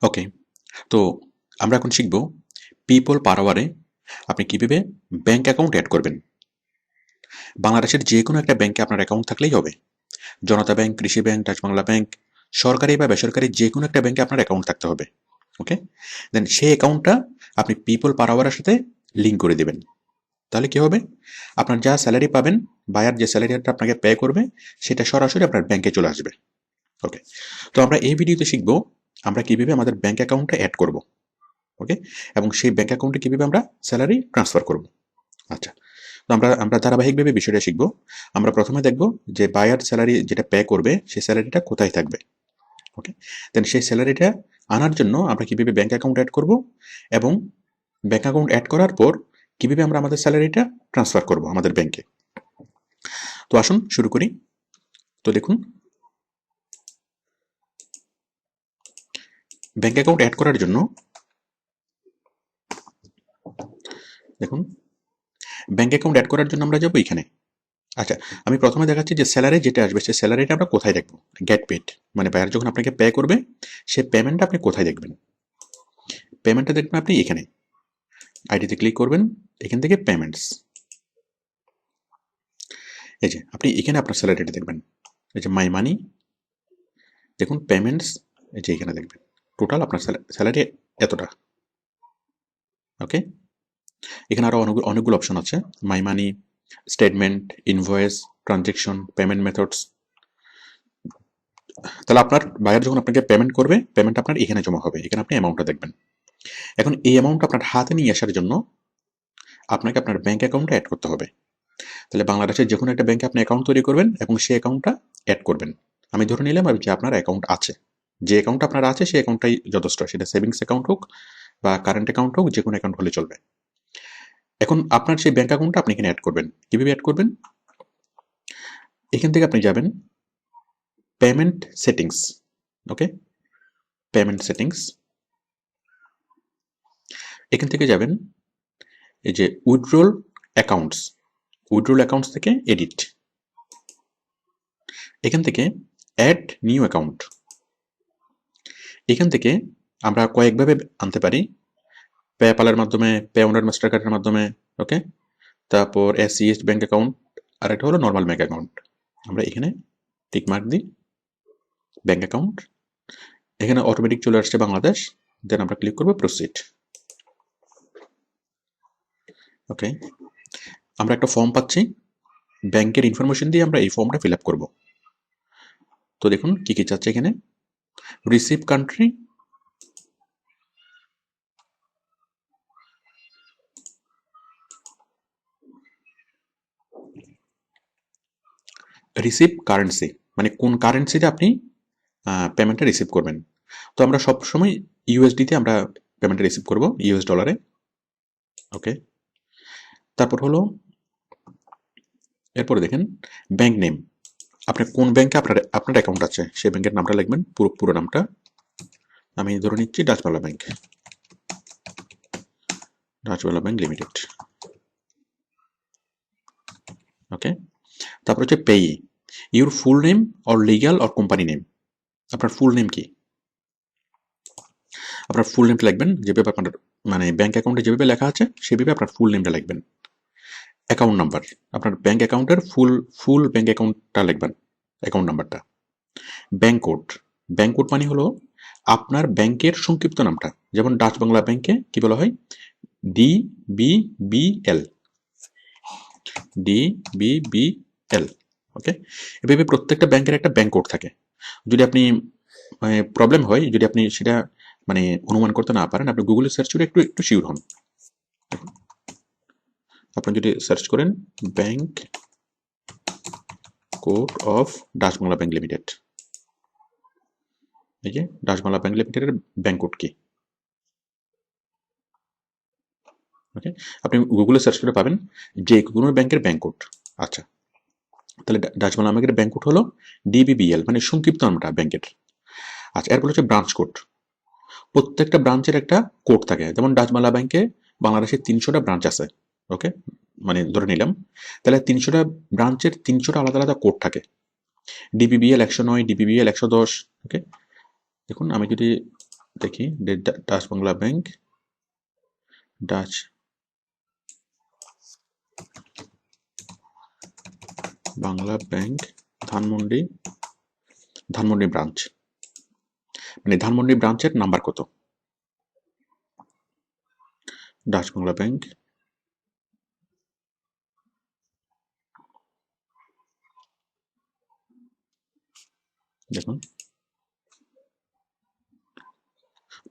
ওকে, তো আমরা এখন শিখব পিপল পার আওয়ারে আপনি কিভাবে ব্যাংক অ্যাকাউন্ট অ্যাড করবেন। বাংলাদেশের যে কোনো একটা ব্যাংকে আপনার অ্যাকাউন্ট থাকলেই হবে। জনতা ব্যাংক, কৃষি ব্যাংক, ডাচ বাংলা ব্যাংক, সরকারি বা বেসরকারি যে কোনো একটা ব্যাংকে আপনার অ্যাকাউন্ট থাকতে হবে। ওকে, দেন সেই অ্যাকাউন্টটা আপনি পিপল পার আওয়ারের সাথে লিঙ্ক করে দেবেন। তাহলে কি হবে, আপনার যা স্যালারি পাবেন, বায়ার যে স্যালারিটা আপনাকে পে করবে সেটা সরাসরি আপনার ব্যাংকে চলে আসবে। ওকে, তো আমরা এই ভিডিওতে শিখবো আমরা কিভাবে আমাদের ব্যাংক অ্যাকাউন্টটা অ্যাড করব। ওকে, এবং সেই ব্যাংক অ্যাকাউন্টে কিভাবে আমরা স্যালারি ট্রান্সফার করব। আচ্ছা, তো আমরা আমরা ধারাবাহিকভাবে বিষয়টা শিখব। আমরা প্রথমে দেখব যে বায়ার স্যালারি যেটা পে করবে সেই স্যালারিটা কোথায় থাকবে। ওকে, দেন সেই স্যালারিটা আনার জন্য আমরা কিভাবে ব্যাংক অ্যাকাউন্ট অ্যাড করব, এবং ব্যাংক অ্যাকাউন্ট অ্যাড করার পর কিভাবে আমরা আমাদের স্যালারিটা ট্রান্সফার করব আমাদের ব্যাংকে। তো আসুন শুরু করি। তো দেখুন, ব্যাংক অ্যাকাউন্ট অ্যাড করার জন্য দেখুন, ব্যাংক অ্যাকাউন্ট অ্যাড করার জন্য আমরা যাবো এখানে। আচ্ছা, আমি প্রথমে দেখাচ্ছি যে স্যালারি যেটা আসবে সেই স্যালারিটা আমরা কোথায় দেখবো। গেট পেড, মানে বায়ার যখন আপনাকে পে করবে সেই পেমেন্টটা আপনি কোথায় দেখবেন। পেমেন্টটা দেখবেন আপনি এখানে, আইডিতে ক্লিক করবেন, এখান থেকে পেমেন্টস, এই যে আপনি এখানে আপনার স্যালারিটা দেখবেন। এই যে মাই মানি, দেখুন পেমেন্টস, এই যে এখানে দেখবেন টোটাল আপনার স্যালারি এতটা। ওকে, এখানে আরও অনেকগুলো অপশন আছে, my money, statement, invoice, transaction, payment methods. তাহলে আপনার বায়ার যখন আপনাকে পেমেন্ট করবে, পেমেন্ট আপনার এখানে জমা হবে, এখানে আপনি অ্যামাউন্টটা দেখবেন। এখন এই অ্যামাউন্ট আপনার হাতে নিয়ে আসার জন্য আপনাকে আপনার ব্যাংক অ্যাকাউন্টে অ্যাড করতে হবে। তাহলে বাংলাদেশের যে কোনো একটা ব্যাংকে আপনি অ্যাকাউন্ট তৈরি করবেন এবং সেই অ্যাকাউন্টটা অ্যাড করবেন। আমি ধরে নিলাম যে আপনার অ্যাকাউন্ট আছে, যে অ্যাকাউন্ট আপনার আছে সেই অ্যাকাউন্টটাই যথেষ্ট, সেটা সেভিংস অ্যাকাউন্ট হোক বা কারেন্ট অ্যাকাউন্ট হোক, যে কোনো অ্যাকাউন্ট হলে চলবে। এখন আপনার সেই ব্যাংক অ্যাকাউন্টটা আপনি এখানে অ্যাড করবেন। কীভাবে অ্যাড করবেন, এখান থেকে আপনি যাবেন পেমেন্ট সেটিংস। ওকে, পেমেন্ট সেটিংস, এখান থেকে যাবেন এই যে উইথড্রল অ্যাকাউন্টস, উইথড্রল অ্যাকাউন্টস থেকে এডিট, এখান থেকে অ্যাড নিউ অ্যাকাউন্ট। এখান থেকে আমরা কয়েকভাবে আনতে পারি, পেপ্যালের মাধ্যমে, পে ওনার মাস্টার কার্ডের মাধ্যমে। ওকে, তারপর এসসিএস ব্যাংক অ্যাকাউন্ট, আর একটা হলো নর্মাল ব্যাংক অ্যাকাউন্ট। আমরা এখানে টিক মার্ক দিই ব্যাংক অ্যাকাউন্ট, এখানে অটোমেটিক চলে আসছে বাংলাদেশ, দেন আমরা ক্লিক করবো প্রসিড। ওকে, আমরা একটা ফর্ম পাচ্ছি, ব্যাংকের ইনফরমেশন দিয়ে আমরা এই ফর্মটা ফিল আপ করবো। তো দেখুন কি কি চাচ্ছে এখানে, রিসিভ কান্ট্রি, রিসিভ কারেন্সি, মানে কোন কারেন্সিতে আপনি পেমেন্টটা রিসিভ করবেন। তো আমরা সবসময় ইউএসডিতে আমরা পেমেন্টটা রিসিভ করব, ইউএস ডলারে। ওকে, তারপর হলো এরপরে দেখেন ব্যাংক নেম, আপনার কোন ব্যাংকে আপনার অ্যাকাউন্ট আছে সেই ব্যাংকের নামটা লিখবেন, পুরো নামটা। আমি ধরে নিচ্ছি Dutch Bangla bank, Dutch Bangla bank limited. Okay, তারপর হচ্ছে payee, your full name or legal or company name. আপনার ফুল নেম কি, আপনার ফুল নেমটা লিখবেন যেভাবে আপনার মানে ব্যাংক অ্যাকাউন্টে যেভাবে লেখা আছে সেভাবে আপনার ফুল নেমটা লিখবেন। অ্যাকাউন্ট নাম্বার, আপনার ব্যাংক অ্যাকাউন্টের ফুল ব্যাংক অ্যাকাউন্টটা লিখবেন, অ্যাকাউন্ট নাম্বারটা। ব্যাংক কোড, ব্যাংক কোড মানে হলো আপনার ব্যাংকের সংক্ষিপ্ত নামটা, যেমন ডাচ বাংলা ব্যাংকে কি বলা হয়, DBBL, DBBL। ওকে, এভাবে প্রত্যেকটা ব্যাংকের একটা ব্যাংক কোড থাকে। যদি আপনি প্রবলেম হয়, যদি আপনি সেটা মানে অনুমান করতে না পারেন, আপনি গুগলে সার্চ করে একটু একটু শিওর হন। আপনি যদি সার্চ করেন bank code of Dutch Bangla bank limited, এই যে ডাচ বাংলা ব্যাংক লিমিটেডের ব্যাংক কোড কি। ওকে, আপনি গুগলে সার্চ করে পাবেন যে কোনো ব্যাংকের ব্যাংক কোড। আচ্ছা, তাহলে ডাচ বাংলা ব্যাংকের ব্যাংক কোড হলো DBBL, মানে সংক্ষিপ্ত নামটা ব্যাংকের। আচ্ছা, এরপর হচ্ছে ব্রাঞ্চ কোড, প্রত্যেকটা ব্রাঞ্চের একটা কোড থাকে, যেমন ডাচ বাংলা ব্যাংকে বাংলাদেশে 300টা ব্রাঞ্চ আছে। ওকে, মানে ধরে নিলাম, তাহলে 300টা ব্রাঞ্চের 300টা আলাদা আলাদা কোড থাকে। DBBL 109, DBBL 110। ওকে, দেখুন আমি যদি দেখি Dutch Bangla bank, Dutch Bangla bank Dhanmondi branch, মানে ধানমন্ডি ব্রাঞ্চের নাম্বার কত? ডাচ বাংলা ব্যাংক, দেখুন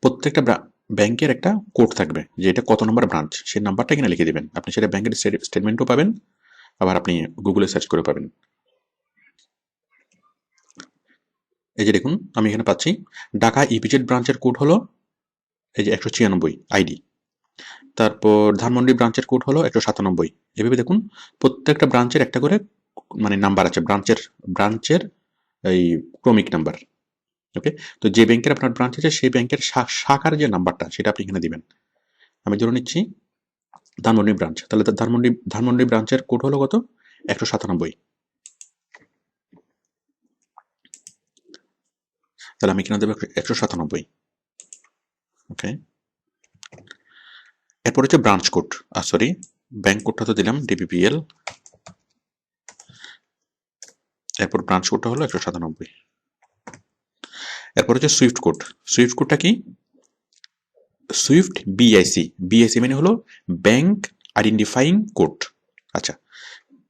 প্রত্যেকটা ব্যাংকের একটা কোড থাকবে যে এটা কত নম্বর ব্রাঞ্চ, সেই নাম্বারটা এখানে লিখে দিবেন। আপনি সেটা ব্যাংকের স্টেটমেন্টও পাবেন, আবার আপনি গুগলে সার্চ করে পাবেন। এই যে দেখুন আমি এখানে পাচ্ছি ঢাকা ইপিজেড ব্রাঞ্চের কোড হলো এই যে 196 আইডি, তারপর ধানমন্ডি ব্রাঞ্চের কোড হলো 197। এভাবে দেখুন প্রত্যেকটা ব্রাঞ্চের একটা করে মানে নাম্বার আছে, ব্রাঞ্চের এই ক্রমিক নাম্বার। ওকে, তো যে ব্যাংকের আপনার ব্রাঞ্চ আছে সেই ব্যাংকের শাখার যে নাম্বারটা সেটা আপনি এখানে দিবেন। আমি ধরে নিচ্ছি ধানমন্ডি ব্রাঞ্চ, তাহলে ধানমন্ডি ব্রাঞ্চের কোড হলো কত? 197। তাহলে আমি এখানে দেবো 197। ওকে, এরপর হচ্ছে ব্রাঞ্চ কোড, সরি ব্যাংক কোডটা তো দিলাম ডিবিপিএল, এরপর ব্রাঞ্চ কোডটা হলো 197। এরপর হচ্ছে সুইফট কোড। সুইফট কোডটা কি? সুইফট বিআইসি মানে হলো ব্যাংক আইডেন্টিফাইং কোড। আচ্ছা,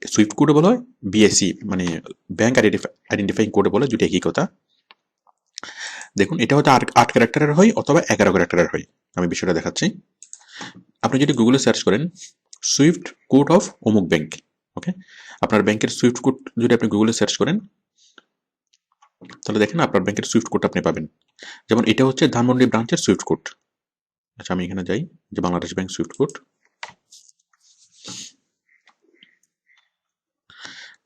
সুইফট কোডে বলা হয় বিআইসি মানে ব্যাংক আইডেন্টিফাইং কোডে বলে, দুটো একই কথা। দেখুন এটা হয়তো 8 ক্যারেক্টারের হয় অথবা 11 ক্যারেক্টারের হয়। আমি বিষয়টা দেখাচ্ছি। আপনি যদি গুগলে সার্চ করেন সুইফট কোড অফ অমুক ব্যাংক, ওকে, আপনার ব্যাংকের সুইফট কোড যদি আপনি গুগলে সার্চ করেন তাহলে দেখেন আপনার ব্যাংকের সুইফট কোড আপনি পাবেন। যেমন এটা হচ্ছে ধানমন্ডি ব্রাঞ্চের সুইফট কোড। আচ্ছা আমি এখানে যাই যে বাংলাদেশ ব্যাংক সুইফট কোড,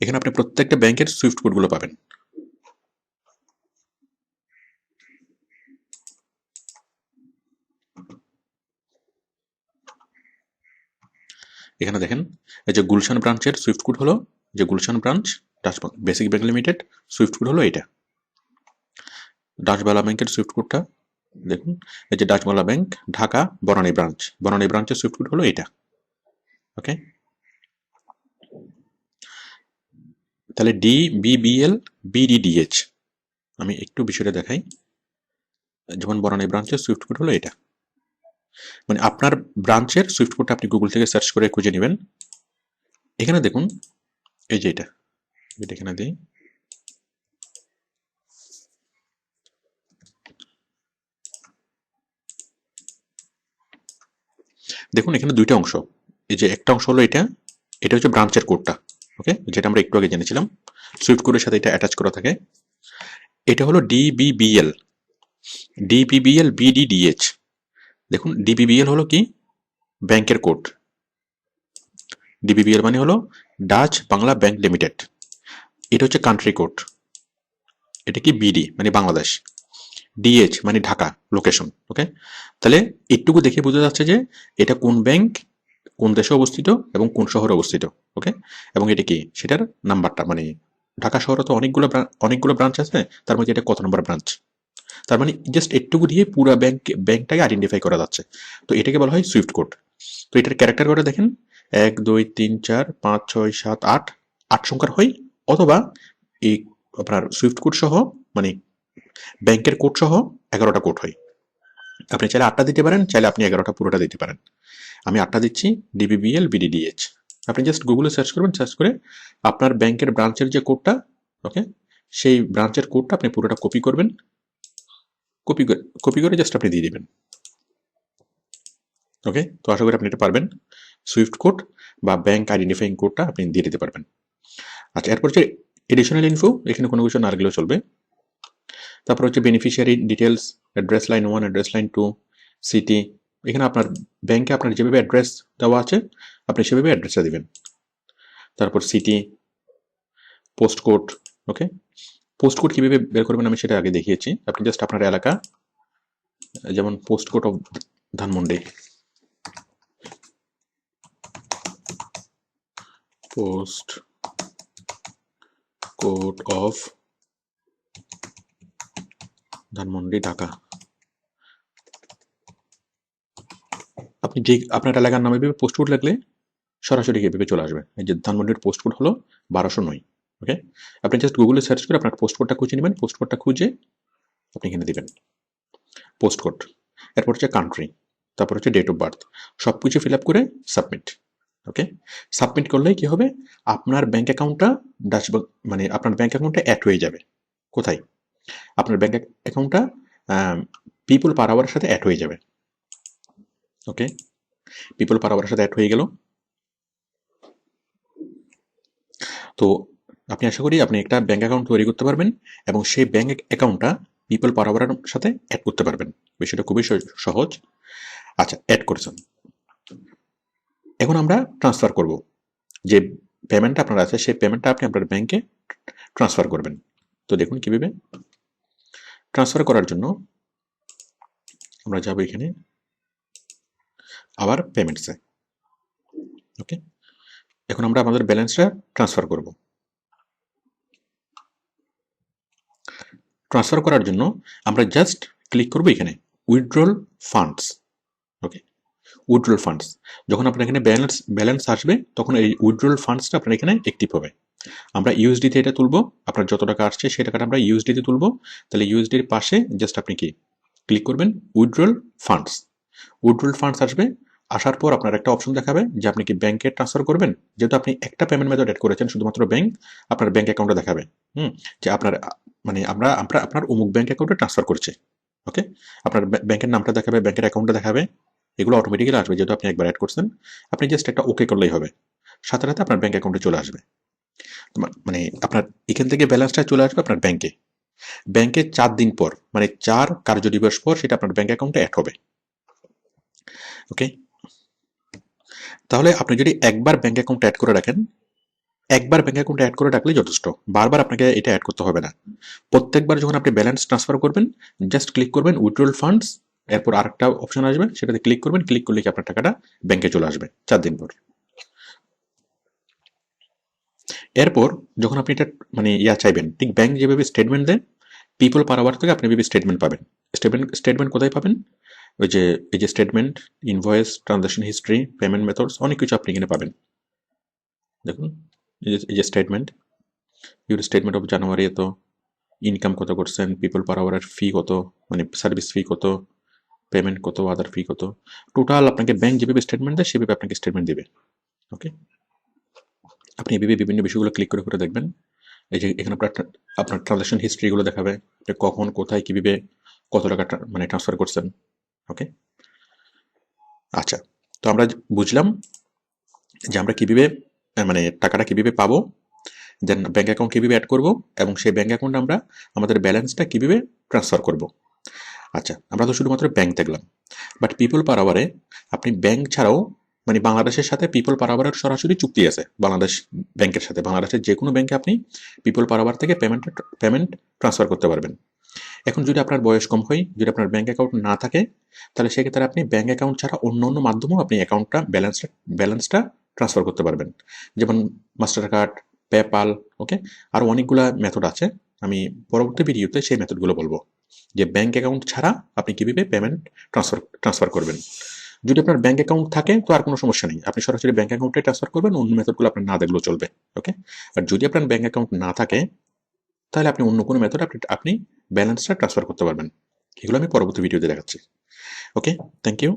এখানে আপনি প্রত্যেকটা ব্যাংকের সুইফট কোডগুলো পাবেন। এখানে দেখেন এই যে গুলশান ব্রাঞ্চের সুইফট কোড হলো, যে Gulshan branch Dutch basic bank limited Swift code হলো এটা। ডাচবাংলা ব্যাংকের সুইফট কোডটা দেখুন, এই যে ডাচবাংলা ব্যাংক ঢাকা বনানী ব্রাঞ্চের সুইফট কোড হলো এটা। ওকে, তাহলে ডিবিবিএল বিডিডিএইচ, আমি একটু বিষয়টা দেখাই। যেমন বনানী ব্রাঞ্চের সুইফট কোড হলো এটা, মানে আপনার ব্রাঞ্চের সুইফট কোডটা আপনি গুগল থেকে সার্চ করে খুঁজে নেবেন। এখানে দেখুন এই যে এটা এখানে দিই, দেখুন এখানে দুইটা অংশ। এই যে একটা অংশ হলো এটা, এটা হচ্ছে ব্রাঞ্চের কোডটা, ওকে, যেটা আমরা একটু আগে জেনেছিলাম সুইফট কোডের সাথে এটা অ্যাটাচ করা থাকে। এটা হলো ডিবিবিএল বিডিডিএইচ। দেখুন ডিবিবিএল হলো কি? ব্যাংকের কোড। ডিবিবিএল মানে হলো ডাচ বাংলা ব্যাংক লিমিটেড। এটা হচ্ছে কান্ট্রি কোড। এটা কি? বিডি মানে বাংলাদেশ, ডিএইচ মানে ঢাকা লোকেশন। ওকে, তাহলে একটুকু দেখে বোঝা যাচ্ছে যে এটা কোন ব্যাংক, কোন দেশে অবস্থিত এবং কোন শহরে অবস্থিত। ওকে, এবং এটা কি সেটার নাম্বারটা, মানে ঢাকা শহরে তো অনেকগুলো ব্রাঞ্চ আছে, তার মধ্যে এটা কত নম্বর ব্রাঞ্চ, তার মানে জাস্ট একটুকু দিয়ে পুরো ব্যাংকটাকে আইডেন্টিফাই করা যাচ্ছে। তো এটাকে বলা হয় সুইফট কোড। তো এটার ক্যারেক্টার কোডটা দেখেন 1 2 3 4 5 6 7 8, 8 সংখ্যার হয়, অথবা এই আপনার সুইফট কোড সহ মানে ব্যাংকের কোড সহ 11টা কোড হয়। আপনি চাইলে 8টা দিতে পারেন, চাইলে আপনি 11টা পুরোটা দিতে পারেন। আমি 8টা দিচ্ছি, ডিবিবিএল বিডিডিএইচ। আপনি জাস্ট গুগলে সার্চ করবেন, সার্চ করে আপনার ব্যাংকের ব্রাঞ্চের যে কোডটা, ওকে, সেই ব্রাঞ্চের কোডটা আপনি পুরোটা কপি করবেন, কপি করে জাস্ট আপনি দিয়ে দিবেন। ওকে, তো আশা করি আপনি এটা পারবেন। সুইফট কোড বা ব্যাংক আইডেন্টিফাইং কোডটা আপনি দিয়ে দিতে পারবেন। আচ্ছা, এরপর হচ্ছে এডিশনাল ইনফো, এখানে কোনো কিছু না গেলেও চলবে। তারপর হচ্ছে beneficiary details, address line 1, address line 2, city. এখানে আপনার ব্যাংকে আপনার যেভাবে অ্যাড্রেস দেওয়া আছে আপনি সেভাবে অ্যাড্রেসটা দিবেন। তারপর সিটি, পোস্ট কোড। ওকে, পোস্ট কোড কীভাবে বের করবেন আমি সেটা আগে দেখিয়েছি। আপনি জাস্ট আপনার এলাকা, যেমন post code of Dhanmondi, post code of Dhanmondi Dhaka, আপনি যে আপনার এলাকার নামে এভাবে পোস্ট কোড লাগলে সরাসরি এভাবে চলে আসবে। এই যে ধানমন্ডির পোস্ট কোড হলো 1209। ওকে? আপনি জাস্ট গুগলে সার্চ করে আপনার পোস্ট কোডটা খুঁজে নেবেন। পোস্ট কোডটা খুঁজে আপনি এখানে দিবেন পোস্ট কোড। এরপর হচ্ছে কান্ট্রি, তারপর হচ্ছে ডেট অফ বার্থ। সবকিছু ফিল আপ করে সাবমিট। ওকে? সাবমিট করলেই কি হবে? আপনার ব্যাংক অ্যাকাউন্টটা মানে আপনার ব্যাংক অ্যাকাউন্টে অ্যাড হয়ে যাবে। কোথায়? আপনার ব্যাংক অ্যাকাউন্টটা পিপল পার আওয়ারের সাথে অ্যাড হয়ে যাবে। ওকে? পিপল পার আওয়ারের সাথে অ্যাড হয়ে গেল। তো আপনি আশা করি আপনি একটা ব্যাংক অ্যাকাউন্ট তৈরি করতে পারবেন এবং সেই ব্যাংক অ্যাকাউন্টটা পিপল পার আওয়ারের সাথে অ্যাড করতে পারবেন। বিষয়টা খুবই সহজ। আচ্ছা, অ্যাড করেছেন। এখন আমরা ট্রান্সফার করব। যে পেমেন্টটা আপনার আছে সেই পেমেন্টটা আপনি আপনার ব্যাংকে ট্রান্সফার করবেন। তো দেখুন কিভাবে ট্রান্সফার করার জন্য আমরা যাব এখানে আবার পেমেন্টসে। ওকে? এখন আমরা আমাদের ব্যালেন্সটা ট্রান্সফার করব। ট্রান্সফার করার জন্য আমরা জাস্ট ক্লিক করব এখানে withdrawal funds. Okay? Withdrawal funds. যখন আপনার এখানে ব্যালেন্স আসবে তখন এই উইথড্রল ফান্ডসটা আপনার এখানে অ্যাক্টিভ হবে। আমরা ইউএসডিতে এটা তুলব। আপনার যত টাকা আসছে সেই টাকাটা আমরা ইউএসডিতে তুলব। তাহলে ইউএসডির পাশে জাস্ট আপনি কি ক্লিক করবেন উইথড্রল ফান্ডস। উইথড্রল ফান্ডস আসবে। আসার পর আপনার একটা অপশন দেখাবে যে আপনি কি ব্যাংকে ট্রান্সফার করবেন। যেহেতু আপনি একটা পেমেন্ট মেথড অ্যাড করেছেন শুধুমাত্র ব্যাংক, আপনার ব্যাংক অ্যাকাউন্টে দেখাবে যে আপনার মানে আমরা আপনার অমুক ব্যাংক অ্যাকাউন্টে ট্রান্সফার করছি। ওকে? আপনার ব্যাংকের নামটা দেখাবে, ব্যাংকের অ্যাকাউন্টটা দেখাবে। এগুলো অটোমেটিক্যালি আসবে যেহেতু আপনি একবার অ্যাড করছেন। আপনি জাস্ট একটা ওকে করলেই হবে, সাথে সাথে আপনার ব্যাংক অ্যাকাউন্টে চলে আসবে। মানে আপনার এখান থেকে ব্যালেন্সটা চলে আসবে আপনার ব্যাংকে। ব্যাংকে 4 দিন পর মানে 4 কার্য দিবস পর সেটা আপনার ব্যাংক অ্যাকাউন্টে অ্যাড হবে। ওকে? তাহলে আপনি যদি একবার ব্যাংক অ্যাকাউন্ট অ্যাড করে রাখেন, একবার ব্যাংক অ্যাকাউন্ট অ্যাড করে রাখলেই যথেষ্ট। বারবার আপনাকে এটা অ্যাড করতে হবে না। প্রত্যেকবার যখন আপনি ব্যালেন্স ট্রান্সফার করবেন জাস্ট ক্লিক করবেন উইথড্রল ফান্ডস। এরপর আরেকটা অপশন আসবে, সেটাতে ক্লিক করবেন। ক্লিক করলে কি আপনার টাকাটা ব্যাংকে চলে আসবে 4 দিন পর। এরপর যখন আপনি এটা মানে চাইবেন, ঠিক ব্যাংক যেভাবে স্টেটমেন্ট দেয় পিপল পার আওয়ার থেকে আপনি এভাবে স্টেটমেন্ট পাবেন। স্টেটমেন্ট কোথায় পাবেন? ওই যে এই যে statement, invoice, transaction history, payment methods অনেক কিছু আপনি এখানে পাবেন। দেখুন এই যে statement, your statement of January এত, ইনকাম কত করছেন, পিপল পার আওয়ারের ফি কত, মানে সার্ভিস ফি কত, পেমেন্ট কত, আদার ফি কত, টোটাল আপনাকে ব্যাংক যেভাবে স্টেটমেন্ট দেয় সেভাবে আপনাকে স্টেটমেন্ট দেবে। ওকে? আপনি এভাবে বিভিন্ন বিষয়গুলো ক্লিক করে করে দেখবেন। এই যে এখানে আপনার ট্রানজাকশন হিস্ট্রিগুলো দেখাবে, কখন কোথায় কিভাবে কত টাকা মানে ট্রান্সফার করছেন। ওকে? আচ্ছা, তো আমরা বুঝলাম যে আমরা কিভাবে মানে টাকাটা কিভাবে পাবো, দেন ব্যাংক অ্যাকাউন্ট কিভাবে অ্যাড করব এবং সেই ব্যাংক অ্যাকাউন্টে আমরা আমাদের ব্যালেন্সটা কিভাবে ট্রান্সফার করব। আচ্ছা, আমরা তো শুধুমাত্র ব্যাংক দেখলাম, বাট পিপল পার আওয়ারে আপনি ব্যাংক ছাড়াও মানে বাংলাদেশের সাথে পিপল পার আওয়ারের সরাসরি চুক্তি আছে বাংলাদেশ ব্যাংকের সাথে। বাংলাদেশের যে কোনো ব্যাংকে আপনি পিপল পার আওয়ার থেকে পেমেন্ট ট্রান্সফার করতে পারবেন। এখন যদি আপনার বয়স কম হয়, যদি আপনার ব্যাংক অ্যাকাউন্ট না থাকে, তাহলে সেক্ষেত্রে আপনি ব্যাংক অ্যাকাউন্ট ছাড়া অন্য অন্য মাধ্যমেও আপনি অ্যাকাউন্টটা ব্যালেন্সটা ট্রান্সফার করতে পারবেন। যেমন মাস্টার কার্ড, পেপাল। ওকে? আরও অনেকগুলো মেথড আছে, আমি পরবর্তী ভিডিওতে সেই মেথডগুলো বলবো যে ব্যাংক অ্যাকাউন্ট ছাড়া আপনি কীভাবে পেমেন্ট ট্রান্সফার করবেন। যদি আপনার ব্যাংক অ্যাকাউন্ট থাকে তো আর কোনো সমস্যা নেই, আপনি সরাসরি ব্যাংক অ্যাকাউন্টে ট্রান্সফার করবেন, অন্য মেথডগুলো আপনার না দেখলেও চলবে। ওকে? আর যদি আপনার ব্যাংক অ্যাকাউন্ট না থাকে তাহলে আপনি অন্য কোনো মেথড আপনি ব্যালেন্সটা ট্রান্সফার করতে পারবেন। এগুলো আমি পরবর্তী ভিডিওতে দেখাচ্ছি। ওকে? Thank you.